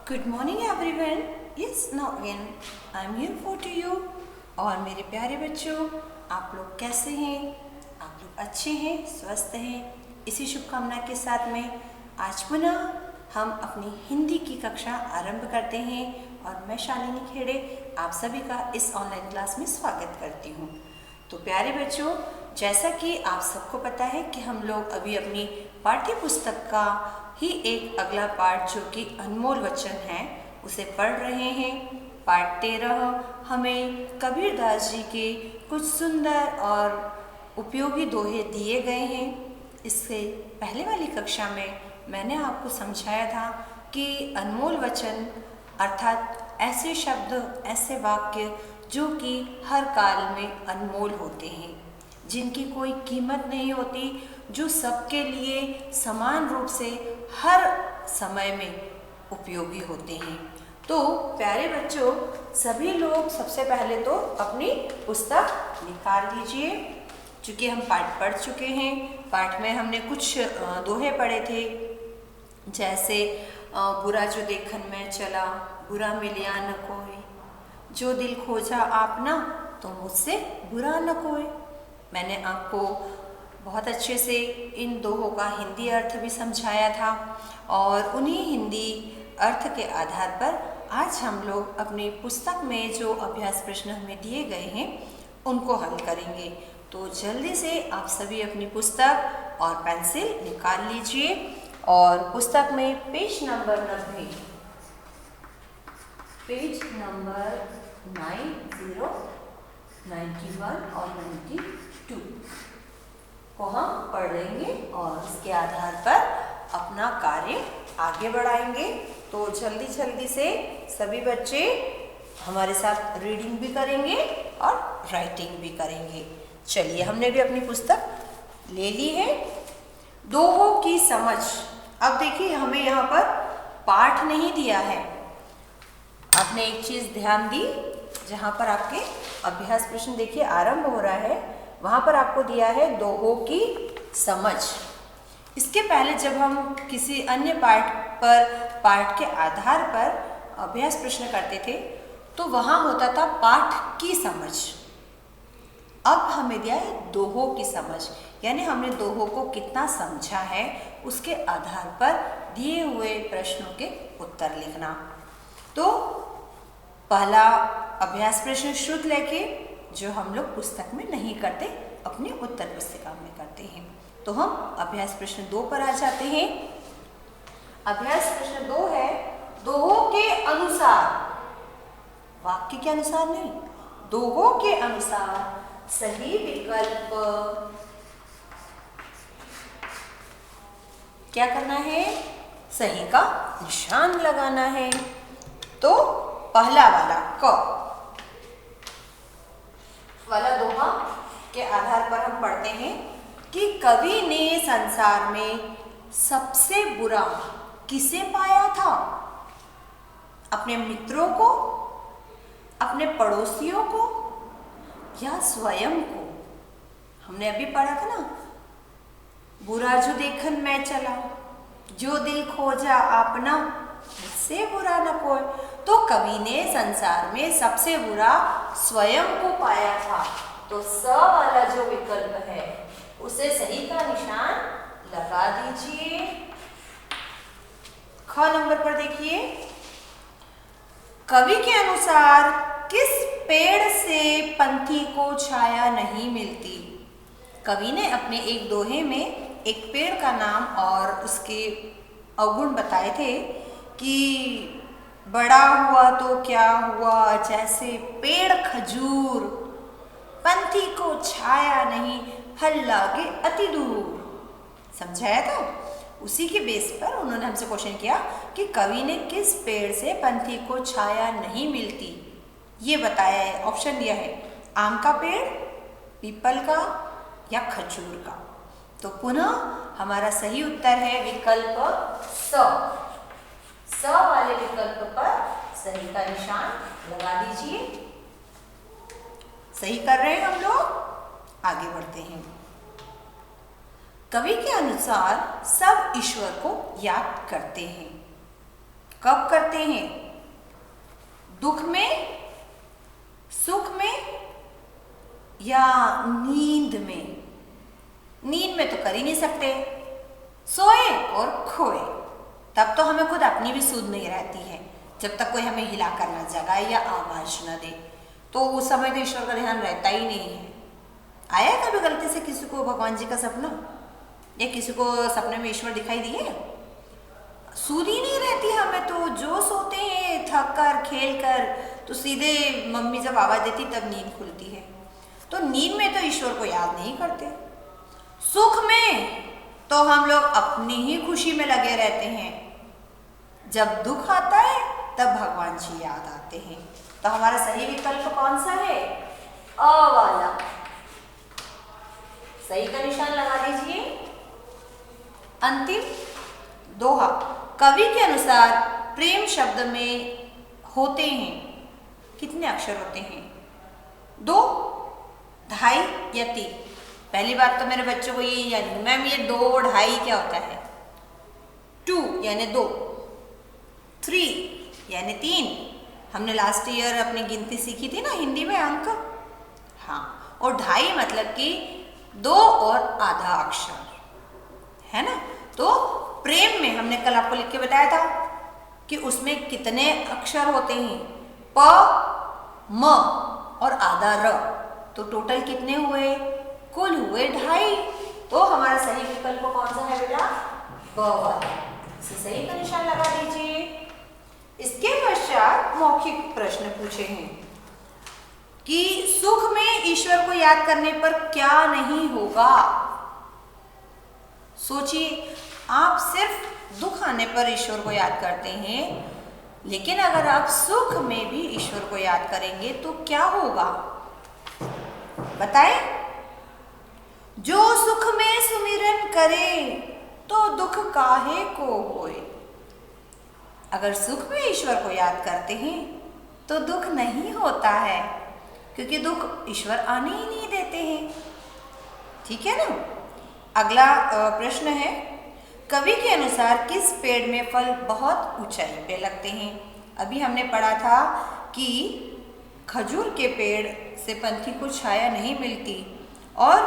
Good morning everyone. Yes now again I am here for to you. और मेरे प्यारे बच्चों, आप लोग कैसे हैं? आप लोग अच्छे हैं, स्वस्थ हैं? इसी शुभकामना के साथ में आज पुनः हम अपनी हिंदी की कक्षा आरंभ करते हैं और मैं शालिनी खेड़े आप सभी का इस ऑनलाइन क्लास में स्वागत करती हूँ। तो प्यारे बच्चों, जैसा कि आप सबको पता है कि हम लोग अभी अपनी पाठ्य पुस्तक का ही एक अगला पाठ जो कि अनमोल वचन है उसे पढ़ रहे हैं। पाठ 13 हमें कबीरदास जी के कुछ सुंदर और उपयोगी दोहे दिए गए हैं। इससे पहले वाली कक्षा में मैंने आपको समझाया था कि अनमोल वचन अर्थात ऐसे शब्द, ऐसे वाक्य जो कि हर काल में अनमोल होते हैं, जिनकी कोई कीमत नहीं होती, जो सबके लिए समान रूप से हर समय में उपयोगी होते हैं। तो प्यारे बच्चों, सभी लोग सबसे पहले तो अपनी पुस्तक निकाल लीजिए। चूँकि हम पाठ पढ़ चुके हैं, पाठ में हमने कुछ दोहे पढ़े थे, जैसे बुरा जो देखन में चला, बुरा मिलिया न कोई, जो दिल खोजा आपना, तो मुझसे बुरा न कोई। मैंने आपको बहुत अच्छे से इन दोहों का हिंदी अर्थ भी समझाया था और उन्हीं हिंदी अर्थ के आधार पर आज हम लोग अपनी पुस्तक में जो अभ्यास प्रश्न हमें दिए गए हैं उनको हल करेंगे। तो जल्दी से आप सभी अपनी पुस्तक और पेंसिल निकाल लीजिए और पुस्तक में पेज नंबर 90, पेज नंबर 90, 91 और 92 को हम पढ़ेंगे और उसके आधार पर अपना कार्य आगे बढ़ाएंगे। तो जल्दी जल्दी से सभी बच्चे हमारे साथ रीडिंग भी करेंगे और राइटिंग भी करेंगे। चलिए, हमने भी अपनी पुस्तक ले ली है। दोहों की समझ। अब देखिए, हमें यहाँ पर पाठ नहीं दिया है। आपने एक चीज़ ध्यान दी, जहाँ पर आपके अभ्यास प्रश्न देखिए आरंभ हो रहा है, वहाँ पर आपको दिया है दोहों की समझ। इसके पहले जब हम किसी अन्य पाठ के आधार पर अभ्यास प्रश्न करते थे तो वहाँ होता था पाठ की समझ। अब हमें दिया है दोहों की समझ, यानी हमने दोहों को कितना समझा है उसके आधार पर दिए हुए प्रश्नों के उत्तर लिखना। तो पहला अभ्यास प्रश्न शुद्ध लेके, जो हम लोग पुस्तक में नहीं करते, अपनी उत्तर पुस्तिका में करते हैं। तो हम अभ्यास प्रश्न 2 पर आ जाते हैं। अभ्यास प्रश्न 2 है, दोहों के अनुसार, वाक्य के अनुसार नहीं, दोहों के अनुसार सही विकल्प क्या करना है? सही का निशान लगाना है। तो पहला वाला क वाला दोहा के आधार पर हम पढ़ते हैं कि कवि ने संसार में सबसे बुरा किसे पाया था? अपने मित्रों को, अपने पड़ोसियों को या स्वयं को? हमने अभी पढ़ा था ना, बुरा जो देखन में चला, जो दिल खोजा आपना, मुझसे बुरा न कोई। तो कवि ने संसार में सबसे बुरा स्वयं को पाया था। तो स वाला जो विकल्प है उसे सही का निशान लगा दीजिए। ख नंबर पर देखिए, कवि के अनुसार किस पेड़ से पंथी को छाया नहीं मिलती? कवि ने अपने एक दोहे में एक पेड़ का नाम और उसके अवगुण बताए थे कि बड़ा हुआ तो क्या हुआ, जैसे पेड़ खजूर, पंथी को छाया नहीं, फल लागे अति दूर। समझाया था। उसी के बेस पर उन्होंने हमसे क्वेश्चन किया कि कवि ने किस पेड़ से पंथी को छाया नहीं मिलती, ये बताया है। ऑप्शन दिया है आम का पेड़, पीपल का या खजूर का। तो पुनः हमारा सही उत्तर है विकल्प स। स वाले विकल्प पर सही का निशान लगा दीजिए। सही कर रहे हैं हम लोग। आगे बढ़ते हैं। कवि के अनुसार सब ईश्वर को याद करते हैं। कब करते हैं? दुख में, सुख में या नींद में? नींद में तो कर ही नहीं सकते, सोए और खोए, तब तो हमें खुद अपनी भी सुध नहीं रहती है। जब तक कोई हमें हिला कर न जगाए या आवाज न दे, तो उस समय तो ईश्वर का ध्यान रहता ही नहीं है। आया कभी गलती से किसी को भगवान जी का सपना, या किसी को सपने में ईश्वर दिखाई दिए? सुध ही नहीं रहती हमें तो, जो सोते हैं थक कर खेल कर, तो सीधे मम्मी जब आवाज देती तब नींद खुलती है। तो नींद में तो ईश्वर को याद नहीं करते। सुख में तो हम लोग अपनी ही खुशी में लगे रहते हैं, जब दुख आता है तब भगवान जी याद आते हैं। तो हमारा सही विकल्प कौन सा है? अ वाला। सही का निशान लगा दीजिए। अंतिम दोहा, कवि के अनुसार प्रेम शब्द में होते हैं कितने अक्षर होते हैं? 2, 2.5 या 3? पहली बात तो मेरे बच्चों को ये यानी, मैम ये 2, 2.5 क्या होता है? 2 यानी 2, 3 यानी 3। हमने लास्ट ईयर अपनी गिनती सीखी थी ना हिंदी में, अंक। हाँ, और 2.5 मतलब कि 2 और आधा अक्षर, है ना। तो प्रेम में हमने कल आपको लिख के बताया था कि उसमें कितने अक्षर होते हैं? प, म और आधा र। तो टोटल कितने हुए? कुल हुए 2.5। तो हमारा सही विकल्प कौन सा है बेटा? ब वाला। इसे सही का निशान लगा दीजिए। इसके पश्चात मौखिक प्रश्न पूछे हैं कि सुख में ईश्वर को याद करने पर क्या नहीं होगा। सोचिए, आप सिर्फ दुख आने पर ईश्वर को याद करते हैं, लेकिन अगर आप सुख में भी ईश्वर को याद करेंगे तो क्या होगा? बताएं। जो सुख में सुमिरन करे तो दुख काहे को होए। अगर सुख में ईश्वर को याद करते हैं तो दुख नहीं होता है, क्योंकि दुख ईश्वर आने ही नहीं देते हैं। ठीक है ना। अगला प्रश्न है, कवि के अनुसार किस पेड़ में फल बहुत ऊंचाई पे लगते हैं? अभी हमने पढ़ा था कि खजूर के पेड़ से पंछी को छाया नहीं मिलती और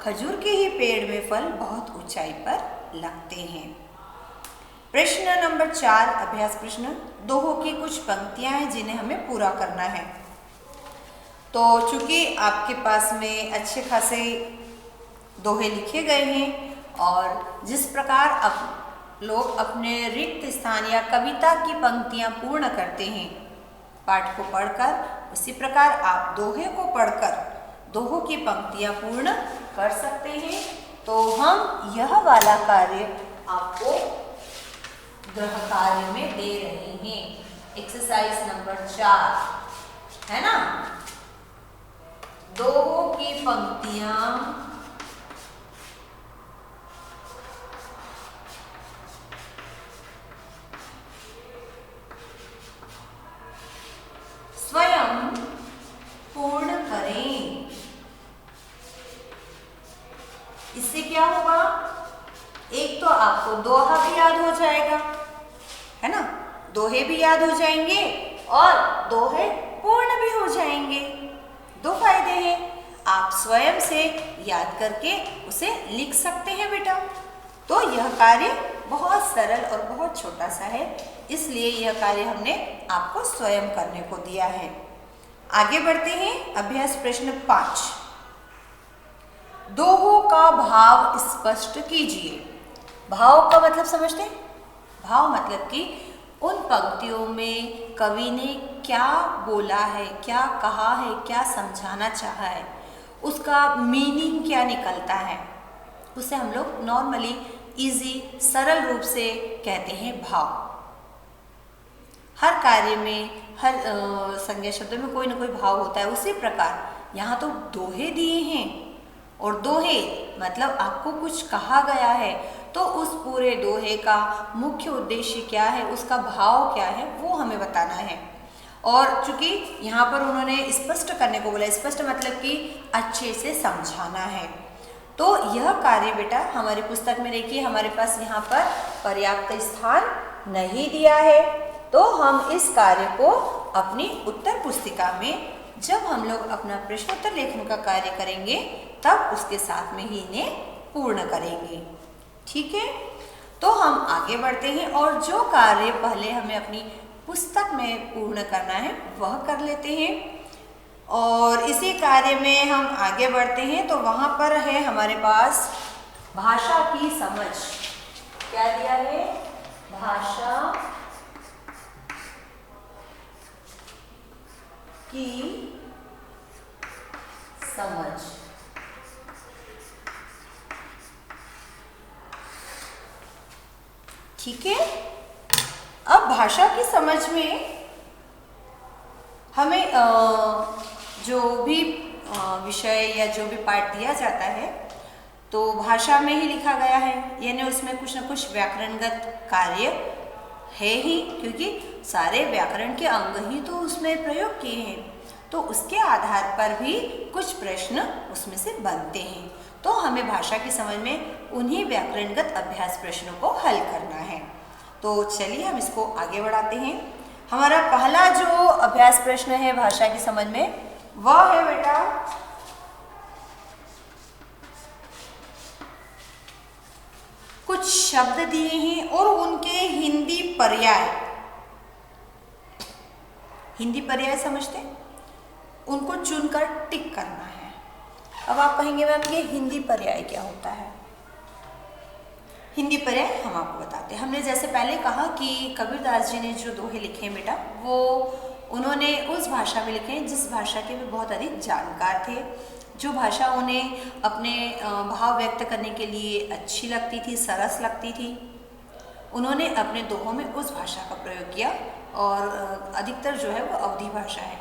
खजूर के ही पेड़ में फल बहुत ऊंचाई पर लगते हैं। प्रश्न नंबर 4, अभ्यास प्रश्न, दोहों की कुछ पंक्तियां हैं जिन्हें हमें पूरा करना है। तो चूंकि आपके पास में अच्छे खासे दोहे लिखे गए हैं और जिस प्रकार अब लोग अपने रिक्त स्थान या कविता की पंक्तियां पूर्ण करते हैं पाठ को पढ़कर, उसी प्रकार आप दोहे को पढ़कर दोहों की पंक्तियां पूर्ण कर सकते हैं। तो हम यह वाला कार्य आपको गृह कार्य में दे रहे हैं, एक्सरसाइज नंबर 4, है ना। दोहों की पंक्तियां स्वयं पूर्ण करें। इससे क्या होगा? एक तो आपको दोहा भी याद हो जाएगा, है ना, दोहे भी याद हो जाएंगे और दोहे पूर्ण भी हो जाएंगे। 2 फायदे हैं। आप स्वयं से याद करके उसे लिख सकते हैं बेटा। तो यह कार्य बहुत सरल और बहुत छोटा सा है, इसलिए यह कार्य हमने आपको स्वयं करने को दिया है। आगे बढ़ते हैं। अभ्यास प्रश्न 5, दोहों का भाव स्पष्ट कीजिए। भाव का मतलब समझते हैं? भाव मतलब कि उन पंक्तियों में कवि ने क्या बोला है, क्या कहा है, क्या समझाना चाहा है, उसका मीनिंग क्या निकलता है, उसे हम लोग नॉर्मली इजी सरल रूप से कहते हैं भाव। हर कार्य में, हर संज्ञा शब्द में कोई ना कोई भाव होता है। उसी प्रकार यहाँ तो दोहे दिए हैं और दोहे मतलब आपको कुछ कहा गया है, तो उस पूरे दोहे का मुख्य उद्देश्य क्या है, उसका भाव क्या है, वो हमें बताना है। और चूंकि यहाँ पर उन्होंने स्पष्ट करने को बोला, स्पष्ट मतलब कि अच्छे से समझाना है। तो यह कार्य बेटा हमारी पुस्तक में देखिए, हमारे पास यहाँ पर पर्याप्त स्थान नहीं दिया है, तो हम इस कार्य को अपनी उत्तर पुस्तिका में जब हम लोग अपना प्रश्नोत्तर लेखन का कार्य करेंगे तब उसके साथ में ही इन्हें पूर्ण करेंगे। ठीक है, तो हम आगे बढ़ते हैं और जो कार्य पहले हमें अपनी पुस्तक में पूर्ण करना है वह कर लेते हैं। और इसी कार्य में हम आगे बढ़ते हैं तो वहाँ पर है हमारे पास भाषा की समझ। क्या दिया है? भाषा की समझ। ठीक है, अब भाषा की समझ में हमें जो भी विषय या जो भी पाठ दिया जाता है तो भाषा में ही लिखा गया है, यानी उसमें कुछ न कुछ व्याकरणगत कार्य है ही, क्योंकि सारे व्याकरण के अंग ही तो उसमें प्रयोग किए हैं, तो उसके आधार पर भी कुछ प्रश्न उसमें से बनते हैं। तो हमें भाषा की समझ में उन्हीं व्याकरणगत अभ्यास प्रश्नों को हल करना है। तो चलिए हम इसको आगे बढ़ाते हैं। हमारा पहला जो अभ्यास प्रश्न है भाषा की समझ में वह है बेटा, कुछ शब्द दिए हैं और उनके हिंदी पर्याय। हिंदी पर्याय समझते हैं, उनको चुनकर टिक करना है। अब आप कहेंगे मैम ये हिंदी पर्याय क्या होता है? हिंदी पर्याय हम आपको बताते हैं। हमने जैसे पहले कहा कि कबीरदास जी ने जो दोहे लिखे हैं बेटा, वो उन्होंने उस भाषा में लिखे हैं जिस भाषा के वे बहुत अधिक जानकार थे, जो भाषा उन्हें अपने भाव व्यक्त करने के लिए अच्छी लगती थी, सरस लगती थी। उन्होंने अपने दोहों में उस भाषा का प्रयोग किया और अधिकतर जो है वो अवधी भाषा है।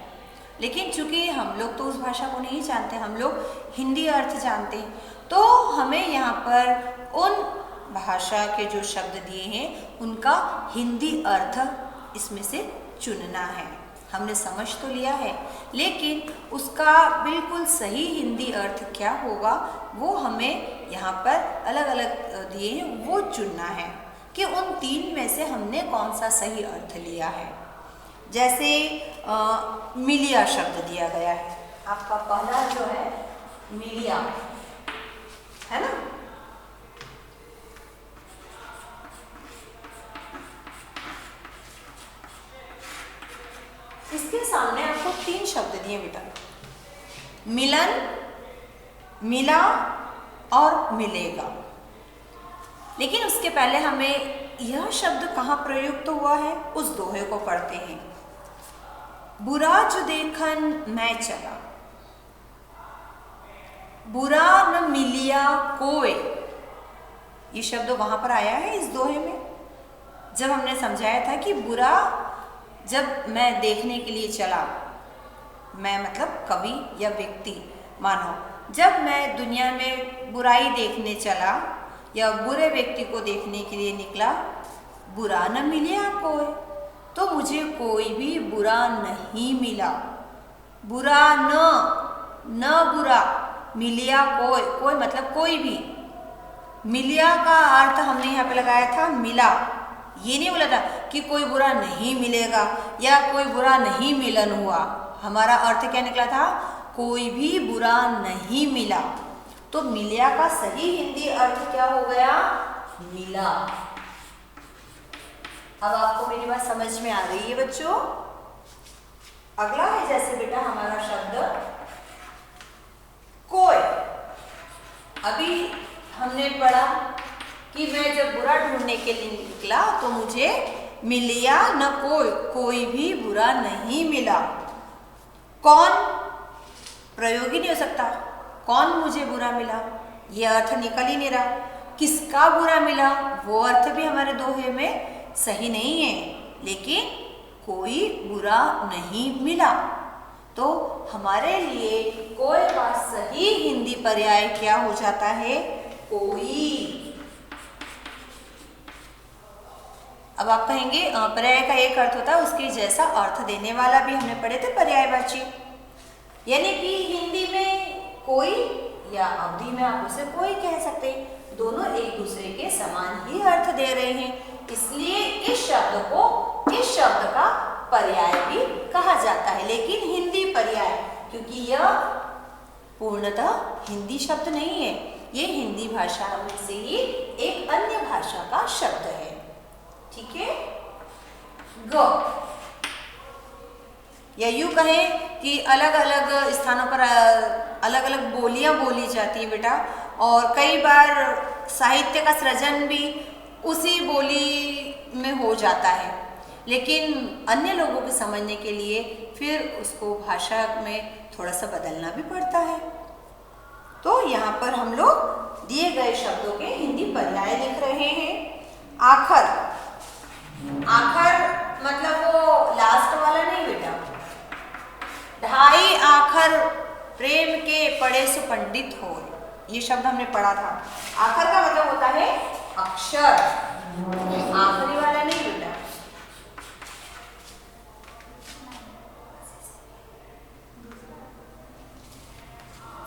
लेकिन चूंकि हम लोग तो उस भाषा को नहीं जानते, हम लोग हिंदी अर्थ जानते हैं, तो हमें यहाँ पर उन भाषा के जो शब्द दिए हैं उनका हिंदी अर्थ इसमें से चुनना है। हमने समझ तो लिया है, लेकिन उसका बिल्कुल सही हिंदी अर्थ क्या होगा वो हमें यहाँ पर अलग अलग दिए हैं, वो चुनना है कि उन तीन में से हमने कौन सा सही अर्थ लिया है। जैसे मिलिया शब्द दिया गया है, आपका पहला जो है मिलिया है ना, इसके सामने आपको तीन शब्द दिए बेटा, मिलन, मिला और मिलेगा। लेकिन उसके पहले हमें यह शब्द कहाँ प्रयुक्त हुआ है उस दोहे को पढ़ते हैं। बुरा जो देखन मैं चला, बुरा न मिलिया कोई, ये शब्द वहां पर आया है इस दोहे में। जब हमने समझाया था कि बुरा जब मैं देखने के लिए चला, मैं मतलब कवि या व्यक्ति, मानो जब मैं दुनिया में बुराई देखने चला या बुरे व्यक्ति को देखने के लिए निकला, बुरा न मिला कोई, तो मुझे कोई भी बुरा नहीं मिला। बुरा न बुरा, मिलिया कोई, कोई मतलब कोई भी। मिलिया का अर्थ हमने यहाँ पे लगाया था मिला, ये नहीं बोला था कि कोई बुरा नहीं मिलेगा या कोई बुरा नहीं मिलन हुआ। हमारा अर्थ क्या निकला था? कोई भी बुरा नहीं मिला। तो मिलिया का सही हिंदी अर्थ क्या हो गया? मिला। अब आपको मेरी बात समझ में आ रही है बच्चों? अगला है जैसे बेटा हमारा शब्द कोई। अभी हमने पढ़ा कि मैं जब बुरा ढूंढने के लिए निकला तो मुझे मिलिया न कोई, कोई भी बुरा नहीं मिला। कौन प्रयोगी नहीं हो सकता, कौन मुझे बुरा मिला, ये अर्थ निकल ही नहीं रहा। किसका बुरा मिला वो अर्थ भी हमारे दोहे में सही नहीं है, लेकिन कोई बुरा नहीं मिला। तो हमारे लिए कोई का सही हिंदी पर्याय क्या हो जाता है? कोई। अब आप कहेंगे पर्याय का एक अर्थ होता है, उसके जैसा अर्थ देने वाला भी हमने पढ़े थे पर्यायवाची। यानी कि हिंदी में कोई या अवधी में आप उसे कोई कह सकते हैं, दोनों एक दूसरे के समान ही अर्थ दे रहे हैं। इसलिए इस शब्द क्योंकि यह पूर्णतः हिंदी शब्द नहीं है, ये हिंदी भाषा में से ही एक अन्य भाषा का शब्द है। ठीक है। ग, या यूं कहें कि अलग अलग स्थानों पर अलग अलग बोलियां बोली जाती है बेटा, और कई बार साहित्य का सृजन भी उसी बोली में हो जाता है, लेकिन अन्य लोगों को समझने के लिए फिर उसको भाषा में थोड़ा सा बदलना भी पड़ता है। तो यहाँ पर हम लोग दिए गए शब्दों के हिंदी पर्याय लिख रहे हैं। आखर, आखर मतलब वो लास्ट वाला नहीं बेटा। ढाई आखर प्रेम के पढ़े सो पंडित हो, ये शब्द हमने पढ़ा था। आखर का मतलब होता है अक्षर, आखिरी वाला नहीं बेटा।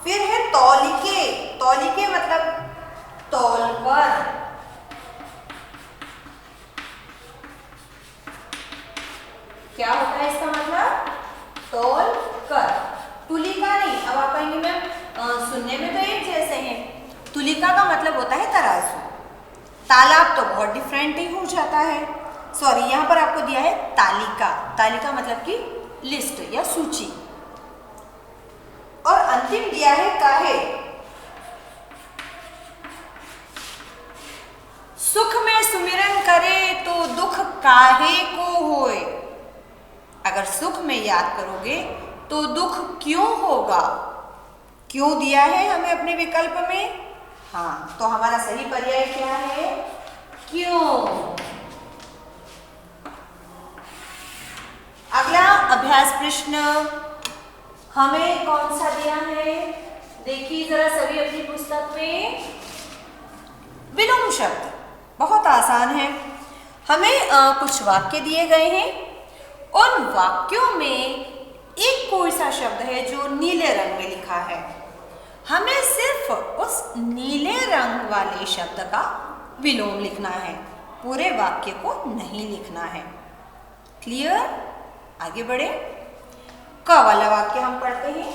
फिर है तौलिके, तौलिके मतलब तौलकर। क्या होता है इसका मतलब? तौल कर। तुलिका नहीं, अब आप कहेंगे मैम सुनने में तो एक जैसे हैं। तुलिका का मतलब होता है तराजू, तालाब तो बहुत डिफरेंट ही हो जाता है। सॉरी, यहाँ पर आपको दिया है तालिका, तालिका मतलब कि लिस्ट या सूची। और अंतिम दिया है काहे। सुख में सुमिरन करे तो दुख काहे को होए। अगर सुख में याद करोगे तो दुख क्यों होगा। क्यों दिया है हमें अपने विकल्प में? हाँ, तो हमारा सही पर्याय क्या है? क्यों। अगला अभ्यास प्रश्न हमें कौन सा दिया है? देखिए जरा सभी अपनी पुस्तक में। विलोम शब्द बहुत आसान है। हमें कुछ वाक्य दिए गए हैं, उन वाक्यों में एक कोई सा शब्द है जो नीले रंग में लिखा है। हमें सिर्फ उस नीले रंग वाले शब्द का विलोम लिखना है, पूरे वाक्य को नहीं लिखना है। क्लियर? आगे बढ़े। क वाला वाक्य हम पढ़ते हैं।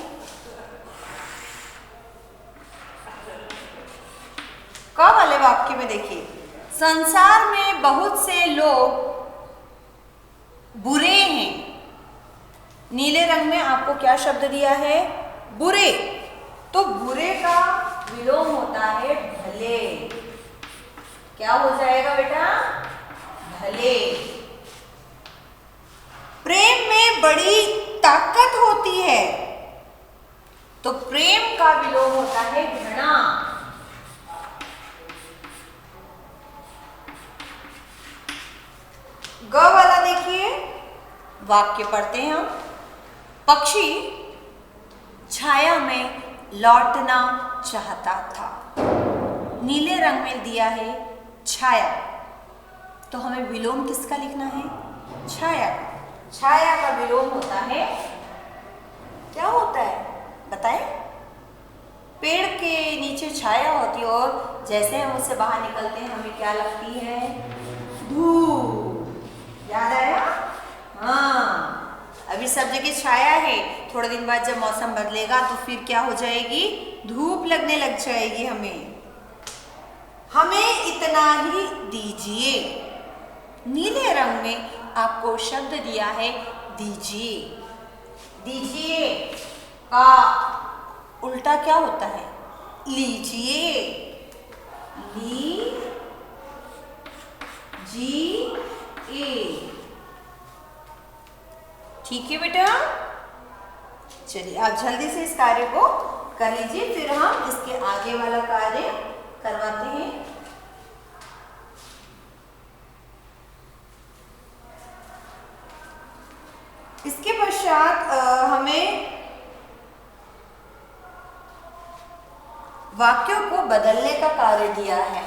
क वाले वाक्य में देखिए, संसार में बहुत से लोग बुरे हैं। नीले रंग में आपको क्या शब्द दिया है? बुरे। तो बुरे का विलोम होता है भले। क्या हो जाएगा बेटा? भले। प्रेम में बड़ी ताकत होती है, तो प्रेम का विलोम होता है घृणा। ग वाला देखिए, वाक्य पढ़ते हैं हम। पक्षी छाया में लौटना चाहता था। नीले रंग में दिया है छाया, तो हमें विलोम किसका लिखना है? छाया। छाया का विलोम होता है, क्या होता है बताएं? पेड़ के नीचे छाया होती है और जैसे हम उससे बाहर निकलते हैं हमें क्या लगती है? धूप। याद आया? हाँ, अभी सब जगह छाया है, थोड़े दिन बाद जब मौसम बदलेगा तो फिर क्या हो जाएगी? धूप लगने लग जाएगी हमें। हमें इतना ही दीजिए। नीले रंग में आपको शब्द दिया है दीजिए। दीजिए का उल्टा क्या होता है? लीजिए। लीजिए। ठीक है बेटा, चलिए आप जल्दी से इस कार्य को कर लीजिए, फिर हम इसके आगे वाला कार्य करवाते हैं। इसके पश्चात हमें वाक्यों को बदलने का कार्य दिया है,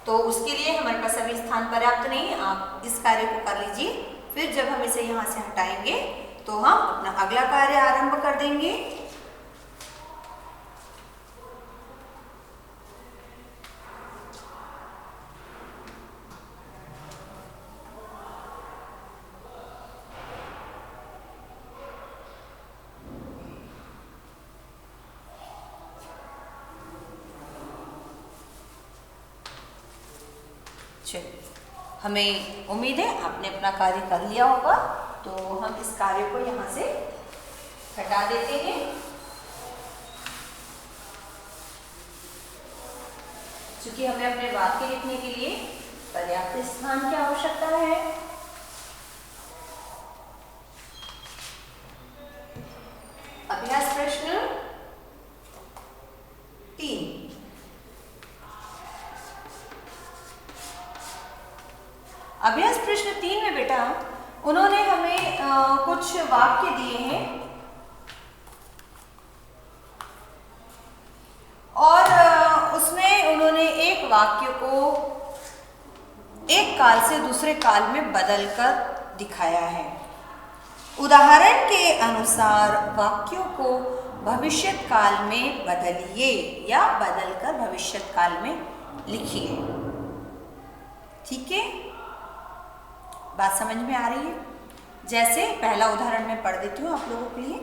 तो उसके लिए हमारे पास अभी स्थान पर्याप्त नहीं है। आप इस कार्य को कर लीजिए, फिर जब हम इसे यहाँ से हटाएंगे तो हम अपना अगला कार्य आरंभ कर देंगे। चलिए, हमें उम्मीद है आपने अपना कार्य कर लिया होगा, तो हम इस कार्य को यहाँ से हटा देते हैं। क्योंकि हमें अपने वाक्य लिखने के लिए पर्याप्त स्थान की आवश्यकता है। अभ्यास प्रश्न 3। अभ्यास प्रश्न 3 में बेटा उन्होंने हमें कुछ वाक्य दिए हैं और उसमें उन्होंने एक वाक्य को एक काल से दूसरे काल में बदलकर दिखाया है। उदाहरण के अनुसार वाक्यों को भविष्यत काल में बदलिए या बदलकर भविष्यत काल में लिखिए। ठीक है, बात समझ में आ रही है? जैसे पहला उदाहरण मैं पढ़ देती हूँ आप लोगों के लिए।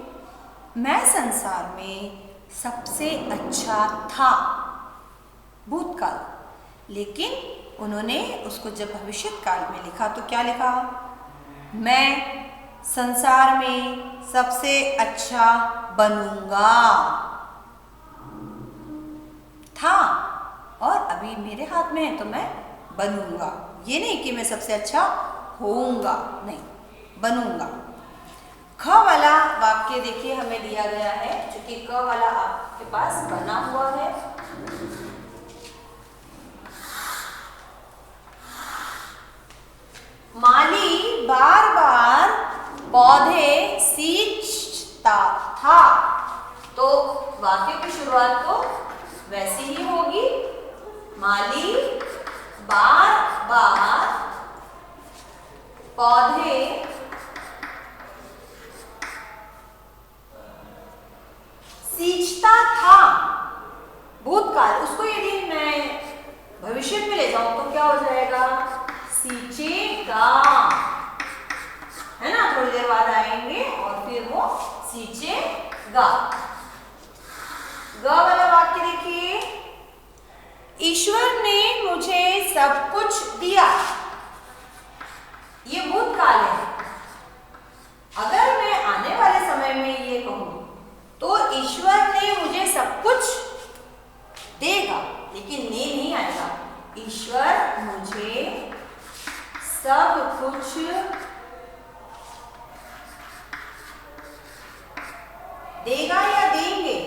मैं संसार में सबसे अच्छा था, भूतकाल। लेकिन उन्होंने उसको जब भविष्यत काल में लिखा तो क्या लिखा? मैं संसार में सबसे अच्छा बनूंगा। था और अभी मेरे हाथ में है तो मैं बनूंगा। ये नहीं कि मैं सबसे अच्छा होऊंगा, नहीं, बनूंगा। ख वाला वाक्य देखिए हमें दिया गया है, क्योंकि क वाला आपके पास बना हुआ है। माली बार बार पौधे सींचता था, तो वाक्य की शुरुआत तो वैसी ही होगी। माली बार बार पौधे सींचता था, भूतकाल। उसको यदि मैं भविष्य में ले जाऊं तो क्या हो जाएगा? सींचेगा, है ना? थोड़ी देर बाद आएंगे और फिर वो सींचेगा। ग वाला वाक्य देखिए, ईश्वर ने मुझे सब कुछ दिया। ये भूतकाल है। अगर मैं आने वाले समय में ये कहूं तो ईश्वर ने मुझे सब कुछ देगा, लेकिन ने नहीं आएगा। ईश्वर मुझे सब कुछ देगा या देंगे?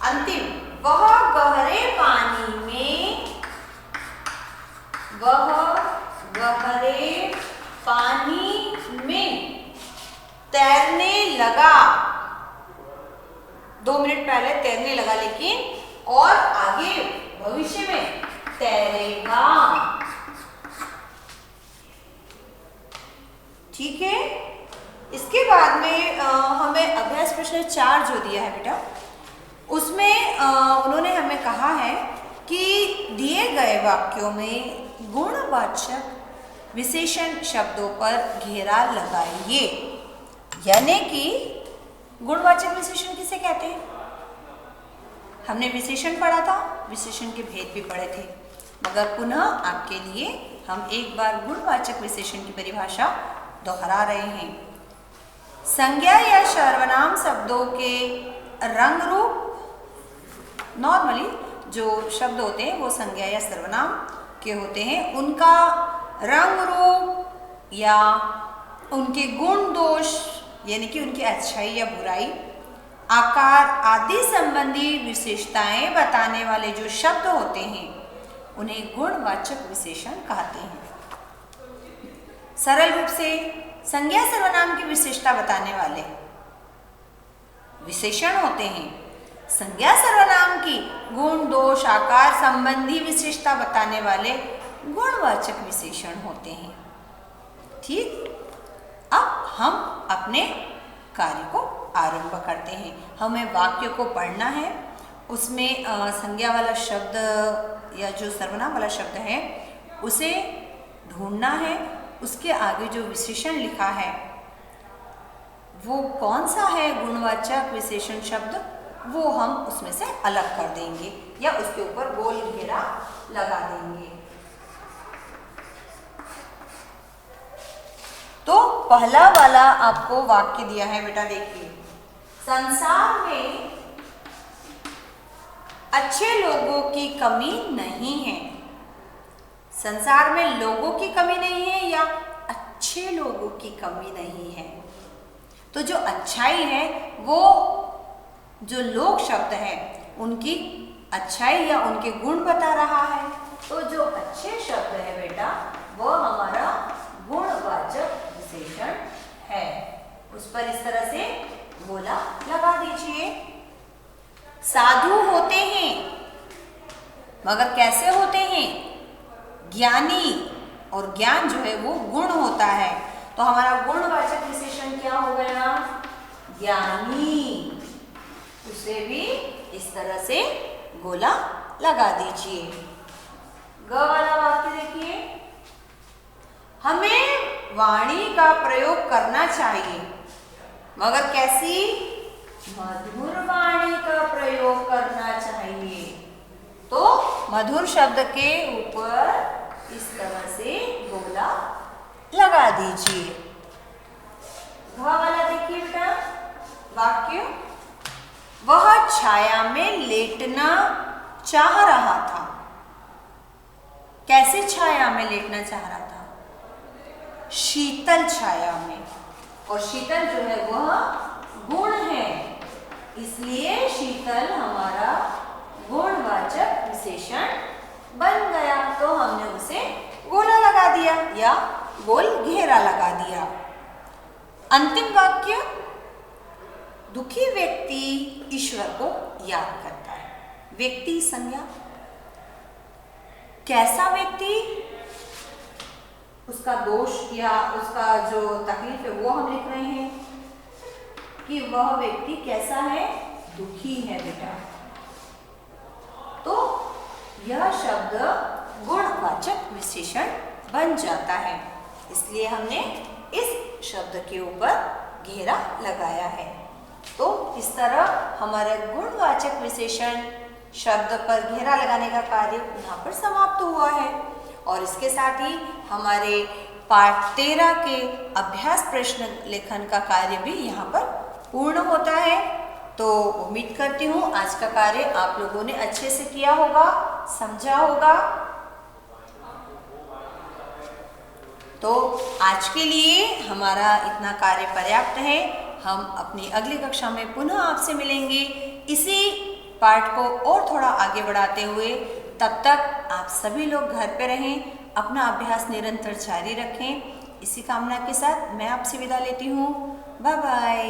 अंतिम, वह गहरे पानी में, वह गहरे पानी में तैरने लगा। 2 मिनट पहले तैरने लगा, लेकिन और आगे भविष्य में तैरेगा। ठीक है, इसके बाद में हमें अभ्यास प्रश्न 4 जो दिया है बेटा, उसमें उन्होंने हमें कहा है कि दिए गए वाक्यों में गुणवाचक विशेषण शब्दों पर घेरा लगाइए। यानी कि गुणवाचक विशेषण किसे कहते हैं? हमने विशेषण पढ़ा था, विशेषण के भेद भी पढ़े थे, मगर पुनः आपके लिए हम एक बार गुणवाचक विशेषण की परिभाषा दोहरा रहे हैं। संज्ञा या सर्वनाम शब्दों के रंग रूप, नॉर्मली जो शब्द होते हैं वो संज्ञा या सर्वनाम के होते हैं, उनका रंग रूप या उनके गुण दोष, यानी कि उनकी अच्छाई या बुराई, आकार आदि संबंधी विशेषताएं बताने वाले जो शब्द होते हैं उन्हें गुणवाचक विशेषण कहते हैं। सरल रूप से संज्ञा सर्वनाम की विशेषता बताने वाले विशेषण होते हैं। संज्ञा सर्वनाम की गुण दोष आकार संबंधी विशेषता बताने वाले गुणवाचक विशेषण होते हैं। ठीक, अब हम अपने कार्य को आरंभ करते हैं। हमें वाक्य को पढ़ना है, उसमें संज्ञा वाला शब्द या जो सर्वनाम वाला शब्द है उसे ढूंढना है उसके आगे जो विशेषण लिखा है वो कौन सा है गुणवाचक विशेषण शब्द, वो हम उसमें से अलग कर देंगे या उसके ऊपर गोल घेरा लगा देंगे। तो पहला वाला आपको वाक्य दिया है बेटा, देखिए, संसार में अच्छे लोगों की कमी नहीं है। संसार में लोगों की कमी नहीं है या अच्छे लोगों की कमी नहीं है। तो जो अच्छाई है वो जो लोग शब्द है उनकी अच्छाई या उनके गुण बता रहा है। तो जो अच्छे शब्द है बेटा वो हमारा गुणवाचक विशेषण है। उस पर इस तरह से गोला लगा दीजिए। साधु होते हैं मगर कैसे होते हैं? ज्ञानी, और ज्ञान जो है वो गुण होता है। तो हमारा गुणवाचक विशेषण क्या हो गया? ज्ञानी। उसे भी इस तरह से गोला लगा दीजिए। ग वाला वाक्य देखिए, हमें वाणी का प्रयोग करना चाहिए मगर कैसी? मधुर वाणी का प्रयोग करना चाहिए। तो मधुर शब्द के ऊपर इस तरह से गोला लगा दीजिए। घ वाला देखिए बेटा वाक्य, वह छाया में लेटना चाह रहा था। कैसे छाया में लेटना चाह रहा था? शीतल छाया में। और शीतल जो है वह गुण है, इसलिए शीतल हमारा गुणवाचक विशेषण बन गया। तो हमने उसे गोला लगा दिया या गोल घेरा लगा दिया। अंतिम वाक्य, दुखी व्यक्ति ईश्वर को याद करता है। व्यक्ति संज्ञा, कैसा व्यक्ति? उसका दोष या उसका जो तकलीफ है वो हम लिख रहे हैं कि वह व्यक्ति कैसा है? दुखी है बेटा। तो यह शब्द गुणवाचक विशेषण बन जाता है, इसलिए हमने इस शब्द के ऊपर घेरा लगाया है। तो इस तरह हमारे गुणवाचक विशेषण शब्द पर घेरा लगाने का कार्य यहाँ पर समाप्त हुआ है। और इसके साथ ही हमारे पाठ 13 के अभ्यास प्रश्न लेखन का कार्य भी यहाँ पर पूर्ण होता है। तो उम्मीद करती हूँ आज का कार्य आप लोगों ने अच्छे से किया होगा, समझा होगा। तो आज के लिए हमारा इतना कार्य पर्याप्त है। हम अपनी अगली कक्षा में पुनः आपसे मिलेंगे इसी पाठ को और थोड़ा आगे बढ़ाते हुए। तब तक आप सभी लोग घर पे रहें, अपना अभ्यास निरंतर जारी रखें। इसी कामना के साथ मैं आपसे विदा लेती हूँ। Bye bye.